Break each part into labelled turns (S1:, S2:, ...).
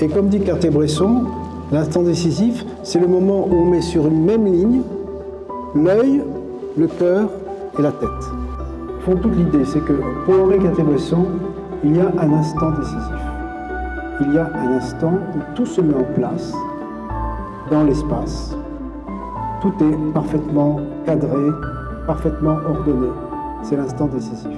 S1: Et comme dit Cartier-Bresson, l'instant décisif, c'est le moment où on met sur une même ligne l'œil, le cœur et la tête. Au fond, toute l'idée, c'est que pour Henri Cartier-Bresson, il y a un instant décisif. Il y a un instant où tout se met en place dans l'espace. Tout est parfaitement cadré, parfaitement ordonné. C'est l'instant décisif.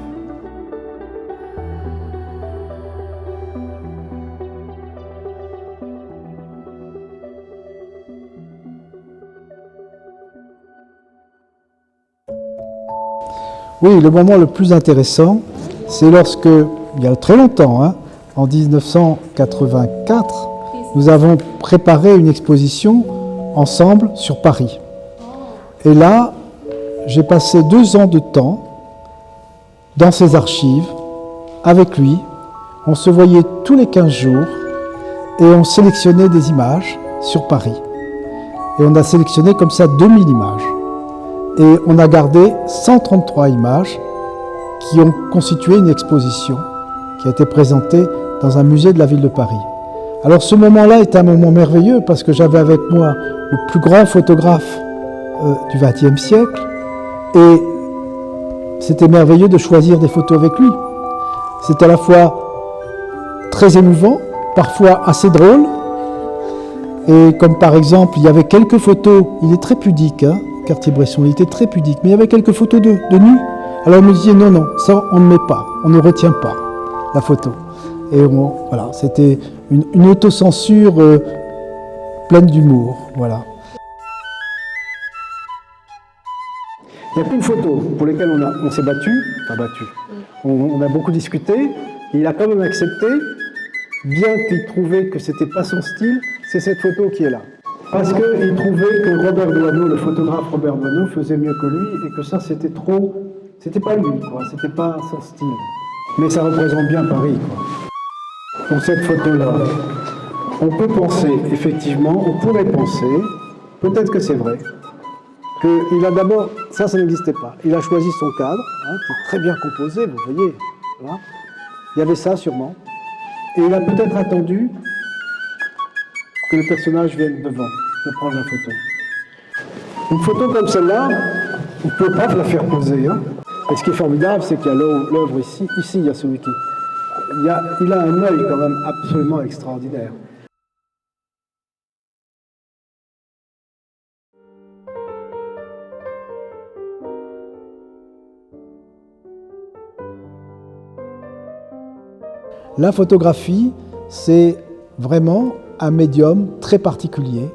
S2: Oui, le moment le plus intéressant, c'est lorsque, il y a très longtemps, en 1984, nous avons préparé une exposition ensemble sur Paris. Et là, j'ai passé 2 ans de temps dans ses archives, avec lui. On se voyait tous les 15 jours et on sélectionnait des images sur Paris. Et on a sélectionné comme ça 2000 images. Et on a gardé 133 images qui ont constitué une exposition qui a été présentée dans un musée de la ville de Paris. Alors ce moment-là est un moment merveilleux parce que j'avais avec moi le plus grand photographe du XXe siècle et c'était merveilleux de choisir des photos avec lui. C'est à la fois très émouvant, parfois assez drôle. Et comme par exemple, il y avait quelques photos, il est très pudique, Cartier-Bresson, il était très pudique, mais il y avait quelques photos de nu. Alors il me disait non, non, ça on ne met pas, on ne retient pas la photo. Et voilà, c'était une autocensure pleine d'humour, voilà.
S1: Il y a qu'une photo pour laquelle on s'est battu, on a beaucoup discuté, et il a quand même accepté, bien qu'il trouvait que c'était pas son style, c'est cette photo qui est là. Parce qu'il trouvait que Robert Doisneau, le photographe Robert Doisneau, faisait mieux que lui et que ça c'était trop, c'était pas lui, quoi, c'était pas son style. Mais ça représente bien Paris, quoi. Pour cette photo-là, on peut penser, effectivement, on pourrait penser, peut-être que c'est vrai, qu'il a d'abord, ça n'existait pas, il a choisi son cadre, qui est très bien composé, vous voyez, voilà. Il y avait ça sûrement, et il a peut-être attendu que le personnage vienne devant pour prendre la photo. Une photo comme celle-là, on ne peut pas la faire poser. Et ce qui est formidable, c'est qu'il y a l'œuvre ici, il y a celui qui... Il a un œil quand même absolument extraordinaire.
S2: La photographie, c'est vraiment un médium très particulier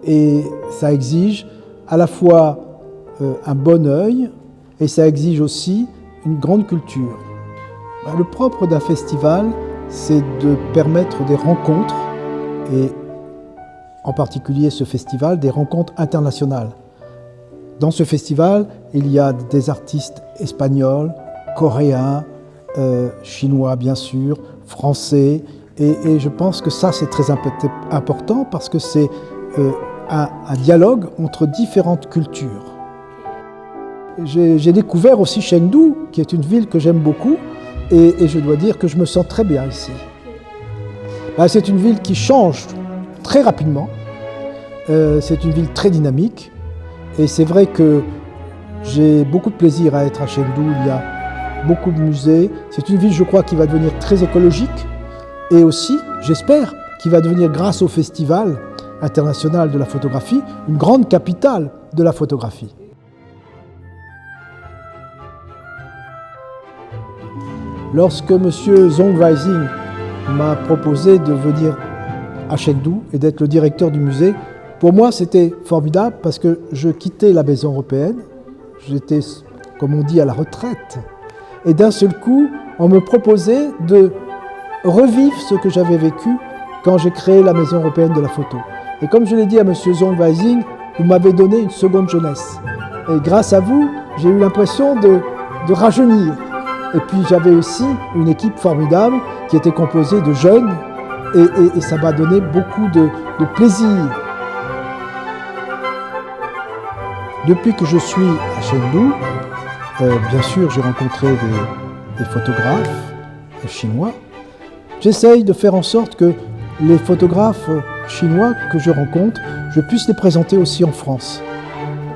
S2: et ça exige à la fois un bon œil et ça exige aussi une grande culture. Le propre d'un festival, c'est de permettre des rencontres et en particulier ce festival, des rencontres internationales. Dans ce festival, il y a des artistes espagnols, coréens, chinois bien sûr, français. Et je pense que ça, c'est très important parce que c'est un dialogue entre différentes cultures. J'ai découvert aussi Chengdu, qui est une ville que j'aime beaucoup, et je dois dire que je me sens très bien ici. C'est une ville qui change très rapidement, c'est une ville très dynamique, et c'est vrai que j'ai beaucoup de plaisir à être à Chengdu, il y a beaucoup de musées. C'est une ville, je crois, qui va devenir très écologique, et aussi, j'espère, qu'il va devenir, grâce au Festival international de la photographie, une grande capitale de la photographie. Lorsque M. Zhong Weijing m'a proposé de venir à Chengdu et d'être le directeur du musée, pour moi c'était formidable parce que je quittais la maison européenne, j'étais comme on dit, à la retraite. Et d'un seul coup, on me proposait de revivre ce que j'avais vécu quand j'ai créé la Maison européenne de la photo. Et comme je l'ai dit à M. Zongweising, vous m'avez donné une seconde jeunesse. Et grâce à vous, j'ai eu l'impression de rajeunir. Et puis j'avais aussi une équipe formidable qui était composée de jeunes et ça m'a donné beaucoup de plaisir. Depuis que je suis à Chengdu, bien sûr j'ai rencontré des photographes chinois. J'essaye de faire en sorte que les photographes chinois que je rencontre, je puisse les présenter aussi en France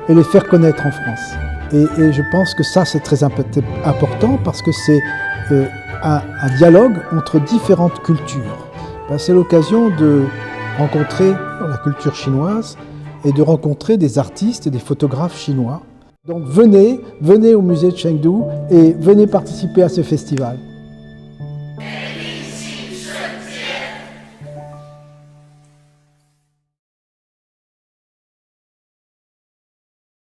S2: et les faire connaître en France. Et je pense que ça c'est très important parce que c'est un dialogue entre différentes cultures. C'est l'occasion de rencontrer la culture chinoise et de rencontrer des artistes et des photographes chinois. Donc venez au musée de Chengdu et venez participer à ce festival.